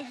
On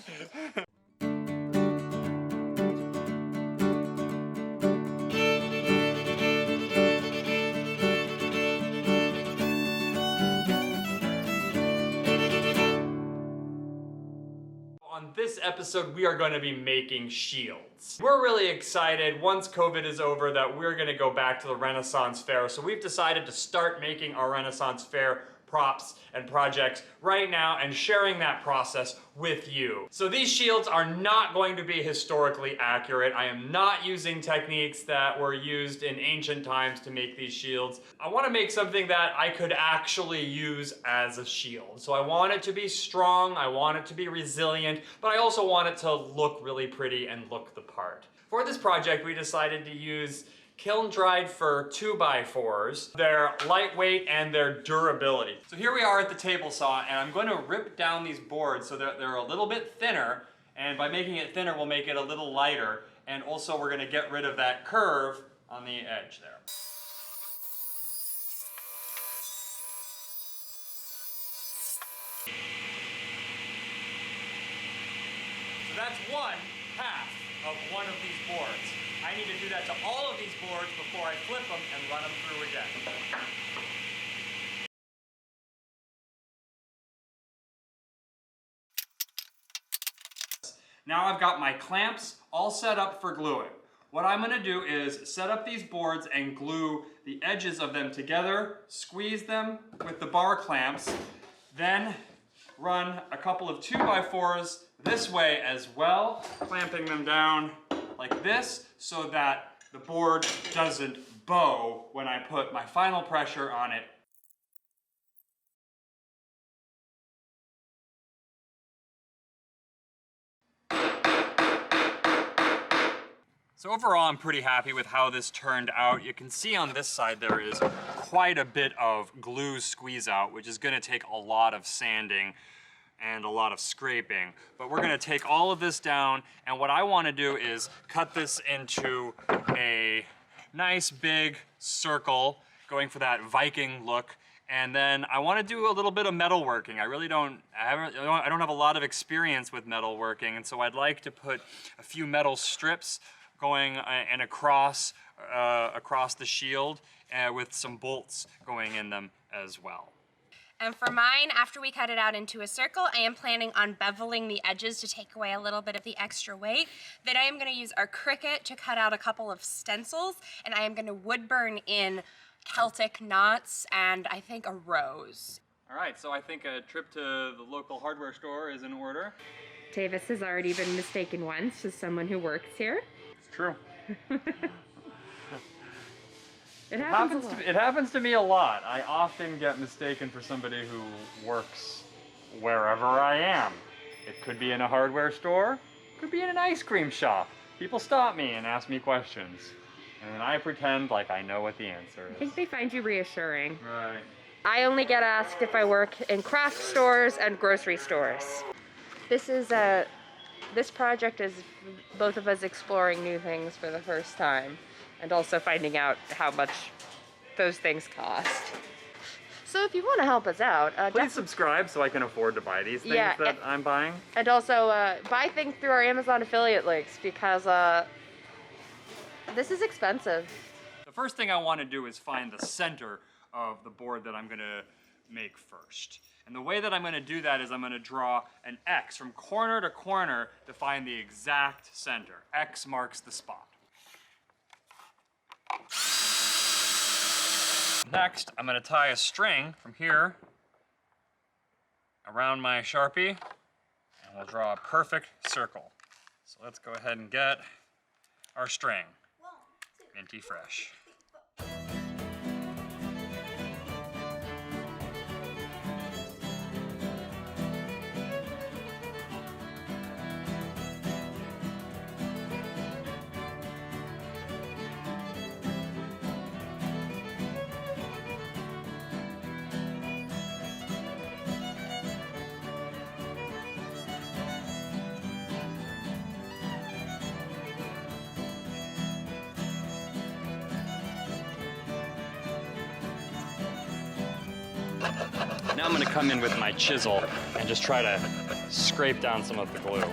this episode, we are going to be making shields. We're really excited once COVID is over that we're going to go back to the Renaissance Fair. So we've decided to start making our Renaissance Fair props and projects right now and sharing that process with you. So these shields are not going to be historically accurate. I am not using techniques that were used in ancient times to make these shields. I want to make something that I could actually use as a shield. So I want it to be strong, I want it to be resilient, but I also want it to look really pretty and look the part. For this project, we decided to use kiln-dried fir 2x4s. They're lightweight and their durability. So here we are at the table saw, and I'm going to rip down these boards so that they're a little bit thinner, and by making it thinner, we'll make it a little lighter, and also we're going to get rid of that curve on the edge there. So that's one half of one of these boards. I need to do that to all of these boards before I flip them and run them through again. Now I've got my clamps all set up for gluing. What I'm going to do is set up these boards and glue the edges of them together, squeeze them with the bar clamps, then run a couple of 2x4s this way as well, clamping them down like this so that the board doesn't bow when I put my final pressure on it. So overall, I'm pretty happy with how this turned out. You can see on this side there is quite a bit of glue squeeze out, which is going to take a lot of sanding and a lot of scraping. But we're gonna take all of this down, and what I wanna do is cut this into a nice big circle, going for that Viking look, and then I wanna do a little bit of metalworking. I don't have a lot of experience with metalworking, and so I'd like to put a few metal strips going and across the shield with some bolts going in them as well. And for mine, after we cut it out into a circle, I am planning on beveling the edges to take away a little bit of the extra weight. Then I am going to use our Cricut to cut out a couple of stencils, and I am going to wood burn in Celtic knots and I think a rose. All right, so I think a trip to the local hardware store is in order. Tavis has already been mistaken once as someone who works here. It's true. It happens to me a lot. I often get mistaken for somebody who works wherever I am. It could be in a hardware store, could be in an ice cream shop. People stop me and ask me questions, and I pretend like I know what the answer is. I think they find you reassuring. Right. I only get asked if I work in craft stores and grocery stores. This project is both of us exploring new things for the first time, and also finding out how much those things cost. So if you want to help us out, please subscribe so I can afford to buy these things that I'm buying. And also buy things through our Amazon affiliate links, because this is expensive. The first thing I want to do is find the center of the board that I'm going to make first. And the way that I'm going to do that is I'm going to draw an X from corner to corner to find the exact center. X marks the spot. Next, I'm going to tie a string from here around my Sharpie, and we'll draw a perfect circle. So let's go ahead and get our string. Minty fresh. Now I'm gonna come in with my chisel and just try to scrape down some of the glue.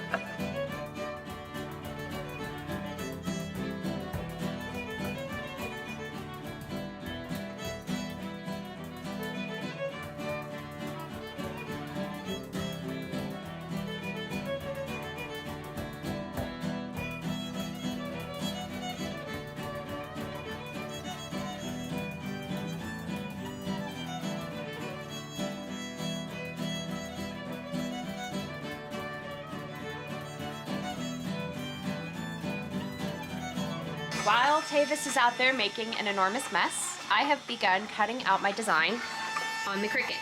While Tavis is out there making an enormous mess, I have begun cutting out my design on the Cricut.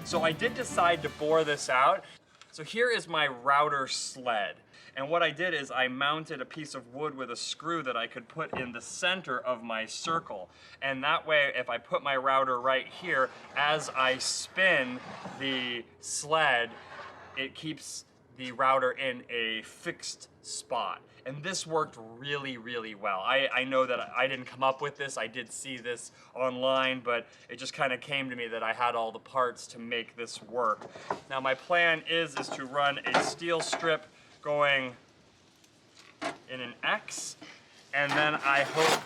So I did decide to bore this out. So here is my router sled. And what I did is I mounted a piece of wood with a screw that I could put in the center of my circle. And that way, if I put my router right here, as I spin the sled, it keeps the router in a fixed spot. And this worked really, really well. I know that I didn't come up with this. I did see this online, but it just kind of came to me that I had all the parts to make this work. Now my plan is to run a steel strip going in an X, and then I hope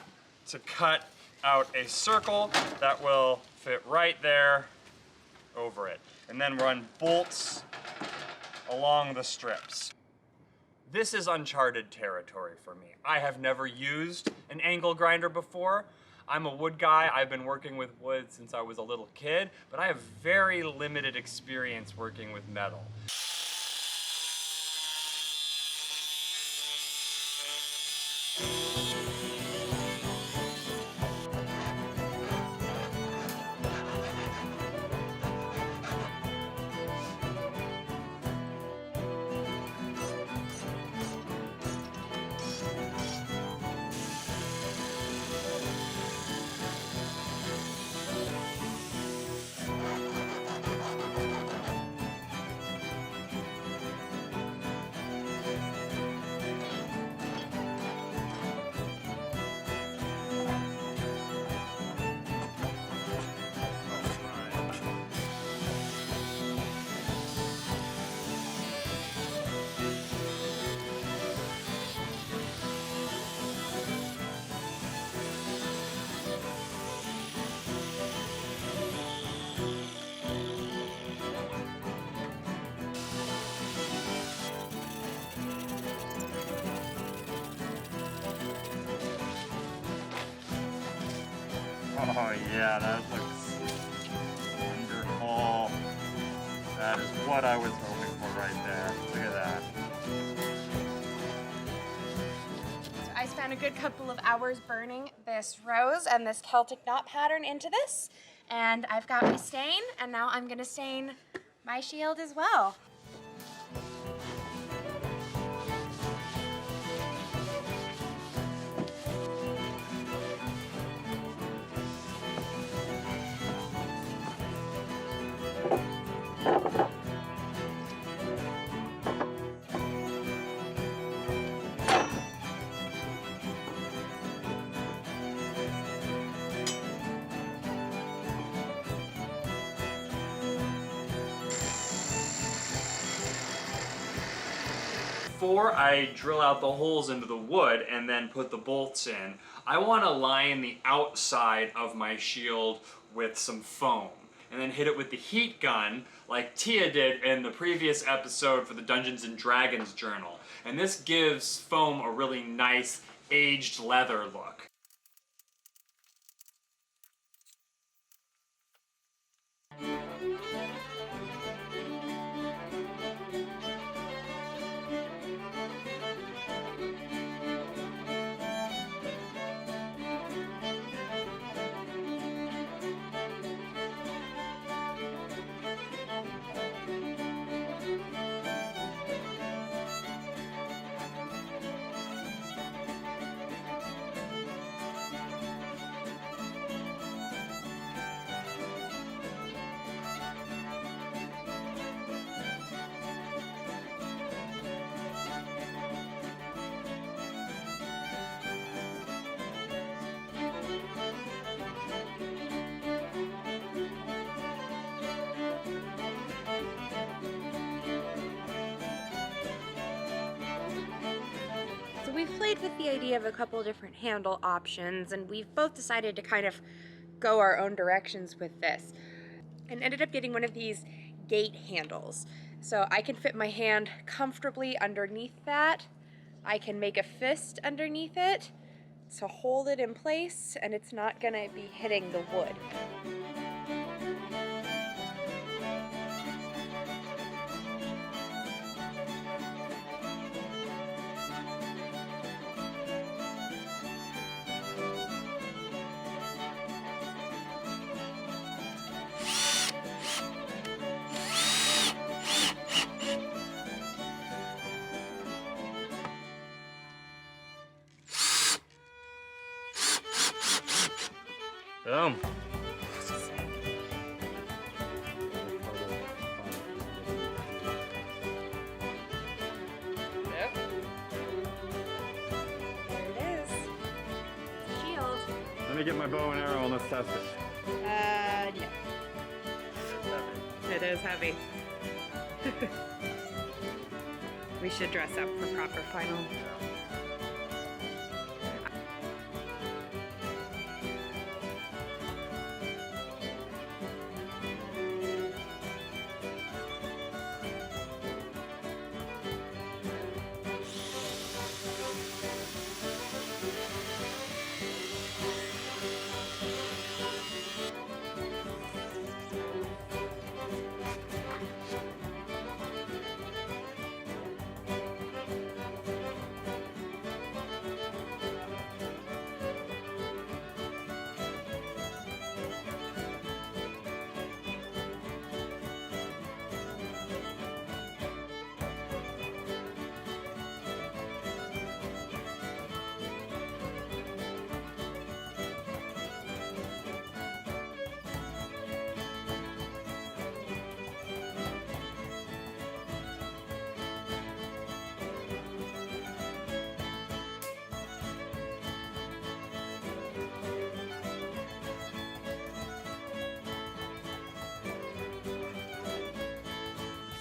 to cut out a circle that will fit right there over it. And then run bolts along the strips. This is uncharted territory for me. I have never used an angle grinder before. I'm a wood guy. I've been working with wood since I was a little kid, but I have very limited experience working with metal. Oh yeah, that looks wonderful. That is what I was hoping for right there. Look at that. So I spent a good couple of hours burning this rose and this Celtic knot pattern into this, and I've got my stain, and now I'm gonna stain my shield as well. Before I drill out the holes into the wood and then put the bolts in, I want to line the outside of my shield with some foam and then hit it with the heat gun like Tia did in the previous episode for the Dungeons and Dragons journal. And this gives foam a really nice aged leather look. we've played with the idea of a couple different handle options, and we've both decided to kind of go our own directions with this, and ended up getting one of these gate handles. So I can fit my hand comfortably underneath that. I can make a fist underneath it to hold it in place, and it's not gonna be hitting the wood. Boom. Yep. There it is. Shield. Let me get my bow and arrow and let's test it. No. It is heavy. We should dress up for proper final.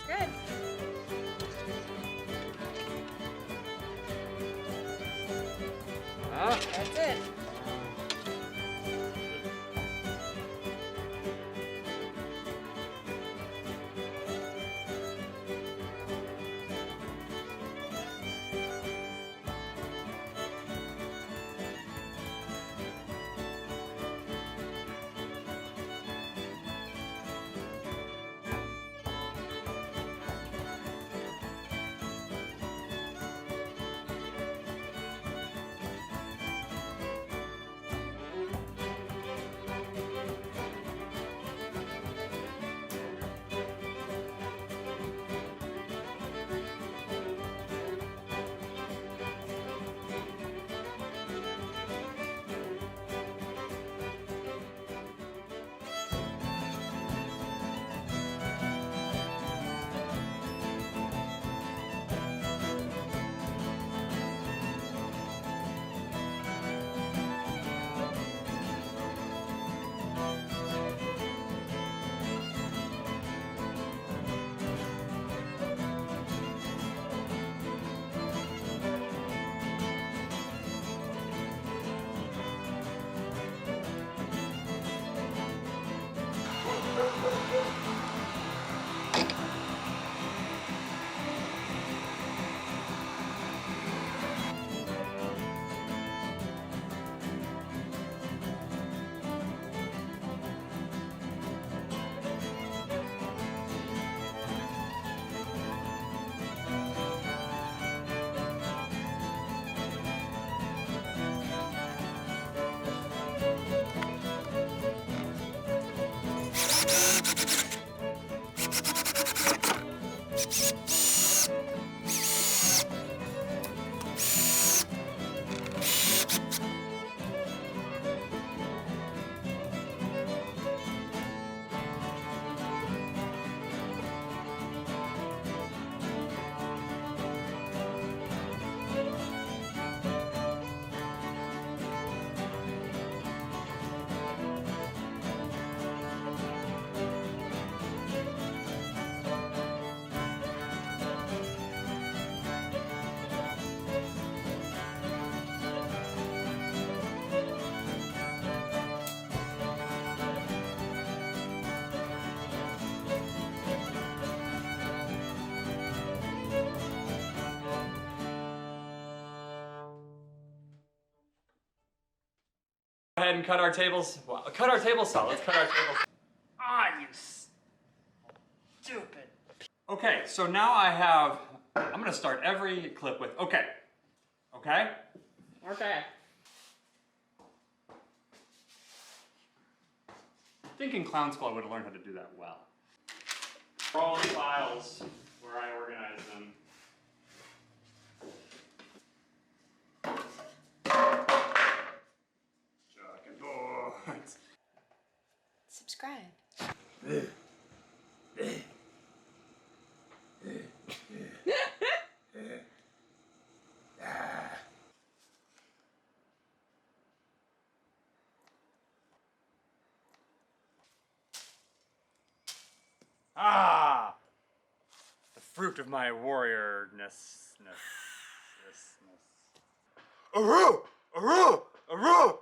Good. Oh, That's it. Go ahead and cut our tables. Well, cut our table saw. Let's cut our table saw. Ah, you stupid. Okay, so now I'm gonna start every clip with, okay. Okay? Okay. Thinking Clown Squad would have learned how to do that well. All the files where I organize them. Chuck and boards. Subscribe. Ah! The fruit of my warriorness. Aroo! Aroo! Aroo!